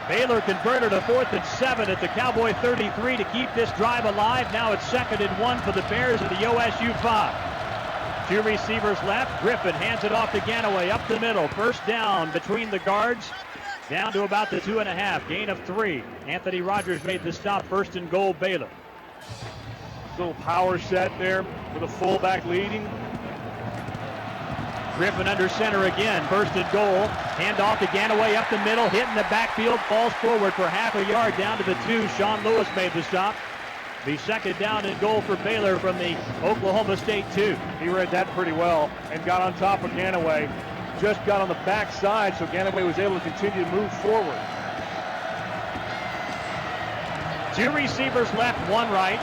Baylor converted a 4th and 7 at the Cowboy 33 to keep this drive alive. Now it's 2nd and 1 for the Bears at the OSU 5. 2 receivers left. Griffin hands it off to Ganaway up the middle. First down between the guards. Down to about the 2.5. Gain of 3. Anthony Rogers made the stop. 1st and goal, Baylor. Little power set there with a fullback leading. Griffin under center again. 1st and goal. Hand off to Ganaway up the middle. Hit in the backfield. Falls forward for half a yard down to the 2. Sean Lewis made the stop. The 2nd down and goal for Baylor from the Oklahoma State 2. He read that pretty well and got on top of Ganaway. Just got on the backside, so Ganaway was able to continue to move forward. 2 receivers left, 1 right.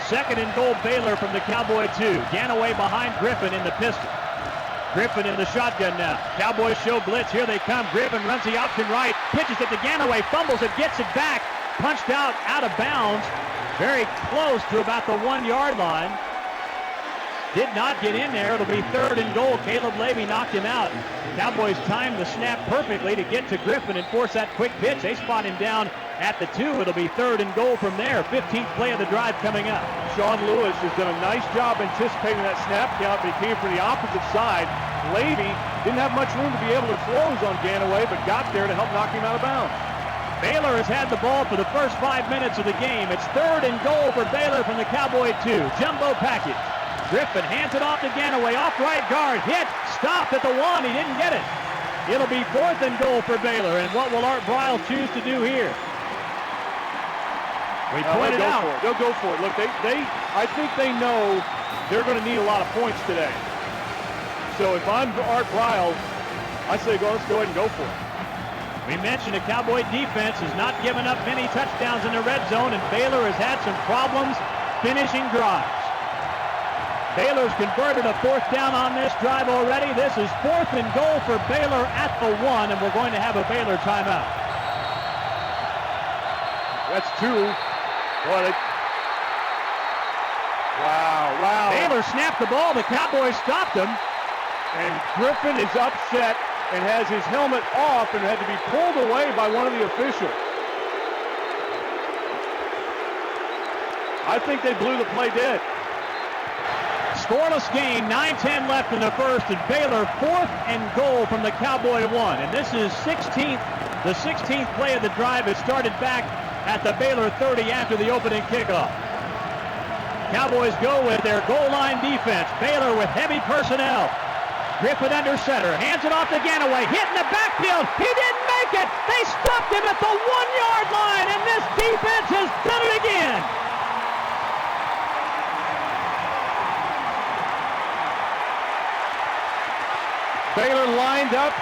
2nd and goal, Baylor from the Cowboy 2. Ganaway behind Griffin in the pistol. Griffin in the shotgun now. Cowboys show blitz. Here they come. Griffin runs the option right. Pitches it to Ganaway. Fumbles it. Gets it back. Punched out of bounds. Very close to about the 1-yard line. Did not get in there. It'll be 3rd and goal. Caleb Levy knocked him out. Cowboys timed the snap perfectly to get to Griffin and force that quick pitch. They spot him down at the 2. It'll be 3rd and goal from there. 15th play of the drive coming up. Sean Lewis has done a nice job anticipating that snap count, but he came from the opposite side. Levy didn't have much room to be able to close on Ganaway, but got there to help knock him out of bounds. Baylor has had the ball for the first 5 minutes of the game. It's 3rd and goal for Baylor from the Cowboy 2. Jumbo package. Griffin hands it off to Ganaway, off right guard, hit, stopped at the 1, he didn't get it. It'll be 4th and goal for Baylor, and what will Art Briles choose to do here? We pointed out. They'll go for it. Look, I think they know they're going to need a lot of points today. So if I'm Art Briles, I say let's go ahead and go for it. We mentioned the Cowboy defense has not given up many touchdowns in the red zone, and Baylor has had some problems finishing drives. Baylor's converted a 4th down on this drive already. This is 4th and goal for Baylor at the 1, and we're going to have a Baylor timeout. That's 2. Wow. Baylor snapped the ball. The Cowboys stopped him. And Griffin is upset and has his helmet off and had to be pulled away by one of the officials. I think they blew the play dead. Scoreless game, 9-10 left in the first, and Baylor 4th and goal from the Cowboy 1. And this is the 16th play of the drive. It started back at the Baylor 30 after the opening kickoff. Cowboys go with their goal line defense. Baylor with heavy personnel. Griffin under center, hands it off to Ganaway, hit in the backfield. He didn't make it. They stopped him at the 1-yard line, and this defense has done it again. Baylor lined up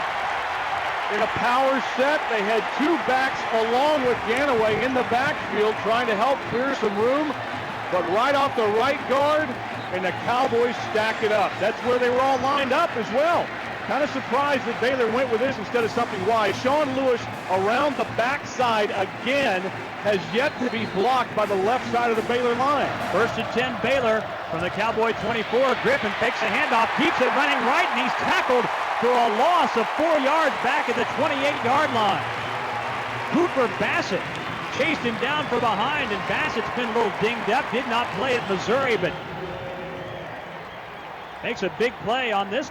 in a power set. They had 2 backs along with Ganaway in the backfield trying to help clear some room, but right off the right guard, and the Cowboys stack it up. That's where they were all lined up as well. Kind of surprised that Baylor went with this instead of something wide. Sean Lewis around the backside again has yet to be blocked by the left side of the Baylor line. 1st and 10 Baylor from the Cowboy 24. Griffin takes the handoff, keeps it running right, and he's tackled for a loss of 4 yards back at the 28-yard line. Cooper Bassett chased him down from behind, and Bassett's been a little dinged up. Did not play at Missouri, but makes a big play on this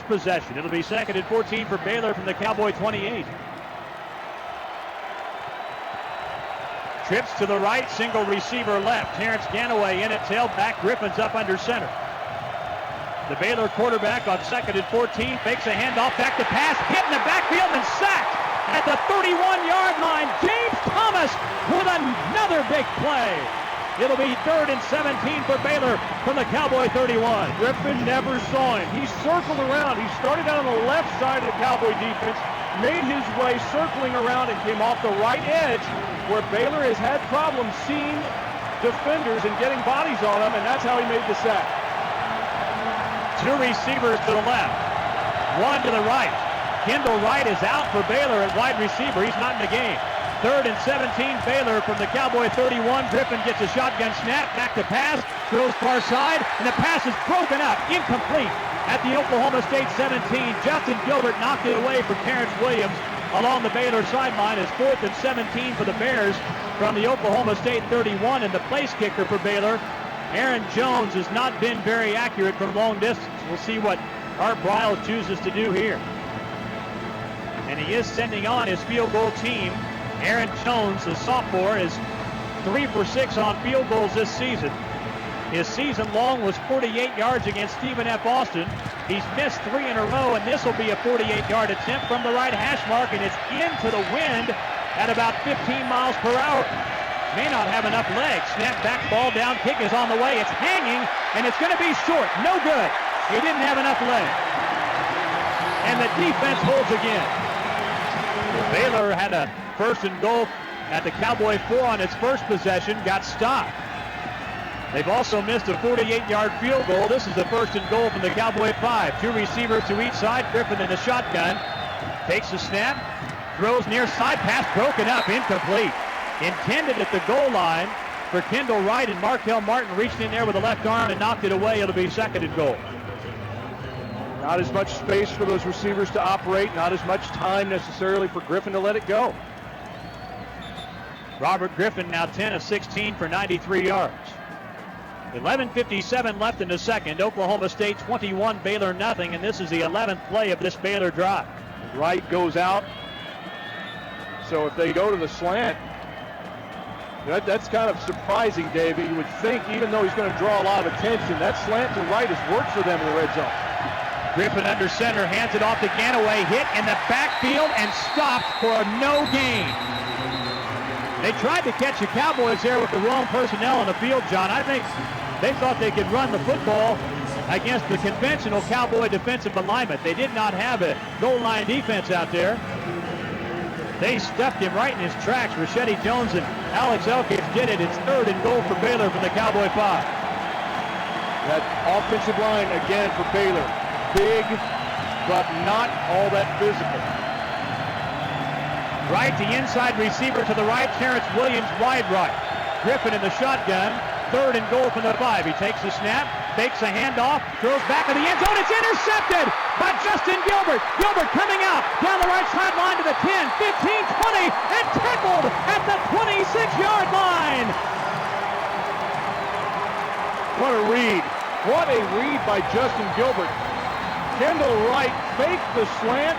possession. It'll be 2nd and 14 for Baylor from the Cowboy 28. Trips to the right, single receiver left. Terrence Ganaway in it, tailback. Griffin's up under center. The Baylor quarterback on 2nd and 14 fakes a handoff, back to pass, hit in the backfield and sacked at the 31-yard line. James Thomas with another big play. It'll be 3rd and 17 for Baylor from the Cowboy 31. Griffin never saw him. He circled around. He started out on the left side of the Cowboy defense, made his way circling around and came off the right edge where Baylor has had problems seeing defenders and getting bodies on them, and that's how he made the sack. 2 receivers to the left, 1 to the right. Kendall Wright is out for Baylor at wide receiver. He's not in the game. 3rd and 17, Baylor from the Cowboy 31. Griffin gets a shotgun snap, back to pass, throws far side, and the pass is broken up, incomplete at the Oklahoma State 17. Justin Gilbert knocked it away for Terrence Williams. along the Baylor sideline. It's 4th and 17 for the Bears from the Oklahoma State 31, and the place kicker for Baylor, Aaron Jones, has not been very accurate from long distance. We'll see what Art Briles chooses to do here. And he is sending on his field goal team. Aaron Jones, the sophomore, is 3 for 6 on field goals this season. His season long was 48 yards against Stephen F. Austin. He's missed 3 in a row, and this will be a 48-yard attempt from the right hash mark, and it's into the wind at about 15 miles per hour. May not have enough legs. Snap back, ball down, kick is on the way. It's hanging, and it's going to be short. No good. He didn't have enough legs. And the defense holds again. Baylor had a 1st and goal at the Cowboy 4 on its first possession, got stopped. They've also missed a 48-yard field goal. This is the 1st and goal from the Cowboy 5. 2 receivers to each side. Griffin in the shotgun. Takes the snap. Throws near side. Pass broken up. Incomplete. Intended at the goal line for Kendall Wright, and Markel Martin reached in there with the left arm and knocked it away. It'll be 2nd and goal. Not as much space for those receivers to operate. Not as much time necessarily for Griffin to let it go. Robert Griffin now 10 of 16 for 93 yards. 11:57 left in the second. Oklahoma State 21, Baylor nothing, and this is the 11th play of this Baylor drive. Wright goes out. So if they go to the slant, that's kind of surprising, David. You would think, even though he's going to draw a lot of attention, that slant to right has worked for them in the red zone. Griffin under center, hands it off to Ganaway, hit in the backfield and stopped for a no gain. They tried to catch the Cowboys there with the wrong personnel on the field, John. I think they thought they could run the football against the conventional Cowboy defensive alignment. They did not have a goal line defense out there. They stuffed him right in his tracks. Rashedi Jones and Alex Elkins did it. It's 3rd and goal for Baylor from the Cowboy 5. That offensive line, again, for Baylor. Big, but not all that physical. Right, the inside receiver to the right. Terrence Williams wide right. Griffin in the shotgun. 3rd and goal from the 5. He takes the snap, fakes a handoff, throws back of the end zone. It's intercepted by Justin Gilbert. Gilbert coming out down the right sideline to the 10, 15, 20, and tackled at the 26-yard line. What a read. What a read by Justin Gilbert. Kendall Wright faked the slant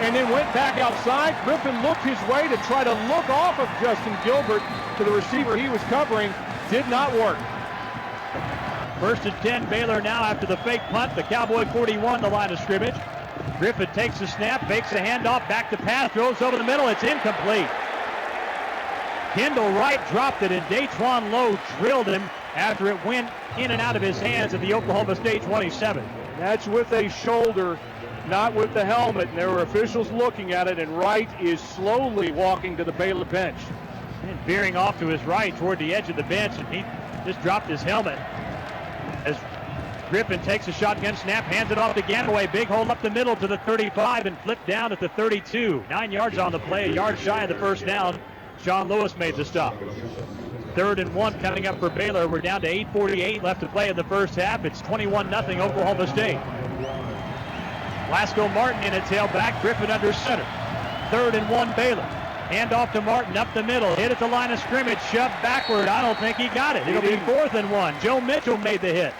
and then went back outside. Griffin looked his way to try to look off of Justin Gilbert to the receiver he was covering. Did not work. 1st and 10, Baylor now after the fake punt. The Cowboy 41, the line of scrimmage. Griffin takes the snap, fakes the handoff, back to pass, throws over the middle. It's incomplete. Kendall Wright dropped it, and Daquan Lowe drilled him after it went in and out of his hands at the Oklahoma State 27. That's with a shoulder, not with the helmet. And there were officials looking at it, and Wright is slowly walking to the Baylor bench. And veering off to his right toward the edge of the bench, and he just dropped his helmet. As Griffin takes a shotgun snap, hands it off to Ganaway. Big hole up the middle to the 35 and flipped down at the 32. 9 yards on the play, a yard shy of the first down. Sean Lewis made the stop. 3rd and 1 coming up for Baylor. We're down to 8:48 left to play in the first half. It's 21-0 Oklahoma State. Lasco Martin in a tailback. Griffin under center. 3rd and 1 Baylor. Hand off to Martin up the middle. Hit at the line of scrimmage. Shoved backward. I don't think he got it. It'll be 4th and 1. Joe Mitchell made the hit.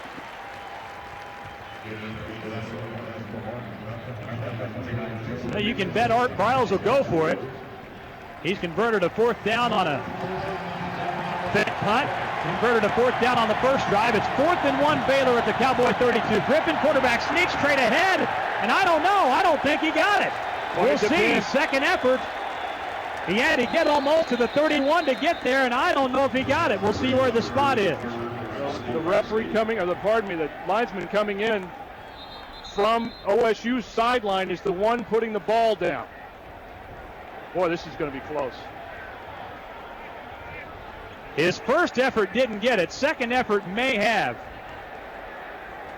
Well, you can bet Art Briles will go for it. He's converted a 4th down on a fake punt. Converted a 4th down on the first drive. It's 4th and 1 Baylor at the Cowboy 32. Griffin, quarterback, sneaks straight ahead. And I don't know. I don't think he got it. We'll see. Second effort. He had to get almost to the 31 to get there, and I don't know if he got it. We'll see where the spot is. The referee coming, or the linesman coming in from OSU's sideline is the one putting the ball down. Boy, this is going to be close. His first effort didn't get it. Second effort may have.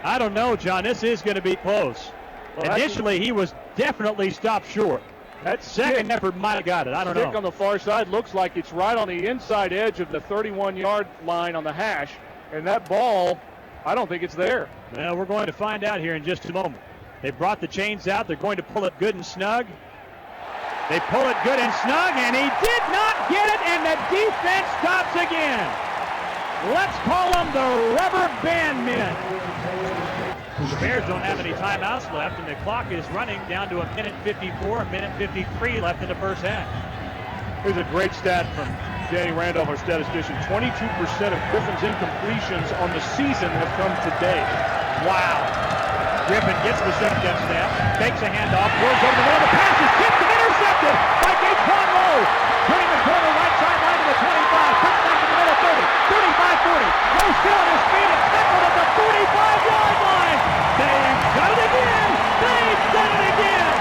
I don't know, John. This is going to be close. Well, initially, he was definitely stopped short. That second effort might have got it. I don't know. Stick on the far side looks like it's right on the inside edge of the 31-yard line on the hash. And that ball, I don't think it's there. Well, we're going to find out here in just a moment. They brought the chains out. They're going to pull it good and snug. They pull it good and snug, and he did not get it, and the defense stops again. Let's call them the rubber band men. The Bears don't have any timeouts left, and the clock is running down to 1:54, 1:53 left in the first half. Here's a great stat from Danny Randolph, our statistician. 22% of Griffin's incompletions on the season have come today. Wow. Griffin gets the shotgun snap, takes a handoff, throws over the middle, the pass is tipped and intercepted by Daquan Lowe. Turning the corner, right sideline to the 25, cuts back to the middle, 30, 35-40. Lowe still on his feet and tackled at the 45-yard line. They've done it again. They've done it again.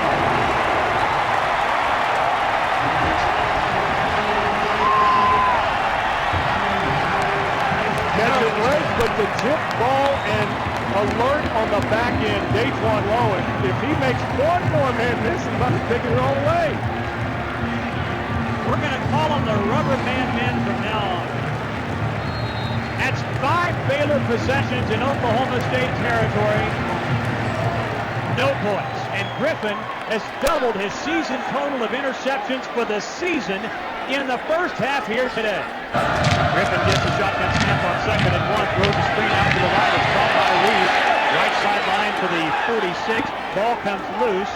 Catch it late, but the tip ball and alert on the back end, Daquan Lowe. If he makes one more man miss, he's about to take it all away. We're going to call them the rubber band men from now on. That's 5 Baylor possessions in Oklahoma State territory. No points. And Griffin has doubled his season total of interceptions for the season in the first half here today. Griffin gets the shotgun snap on 2nd and 1, throws the screen out to the right. It's caught by Reed. Right sideline for the 46. Ball comes loose.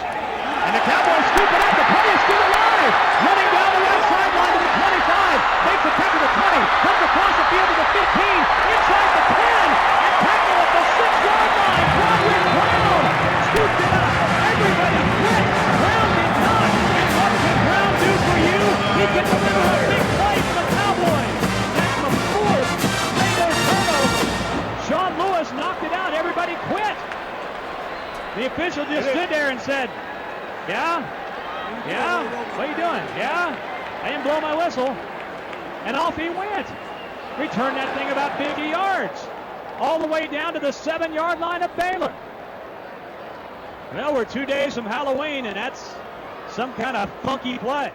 And the Cowboys scoop it up. The play is still alive. Running down the right sideline to the 25. Makes a cut to the 20. Comes across the field to the 15. Inside the 10. And tackle at the 6-yard line. Broderick Brown scooped it up. Everybody quit. Brown did not. And what can Brown do for you? He can deliver a big play for the Cowboys. That's the 4th Baylor turnover. Sean Lewis knocked it out. Everybody quit. The official just stood there and said, yeah, what are you doing? Yeah, I didn't blow my whistle. And off he went. Returned that thing about 50 yards. All the way down to the 7-yard line of Baylor. Well, we're 2 days from Halloween, and that's some kind of funky play.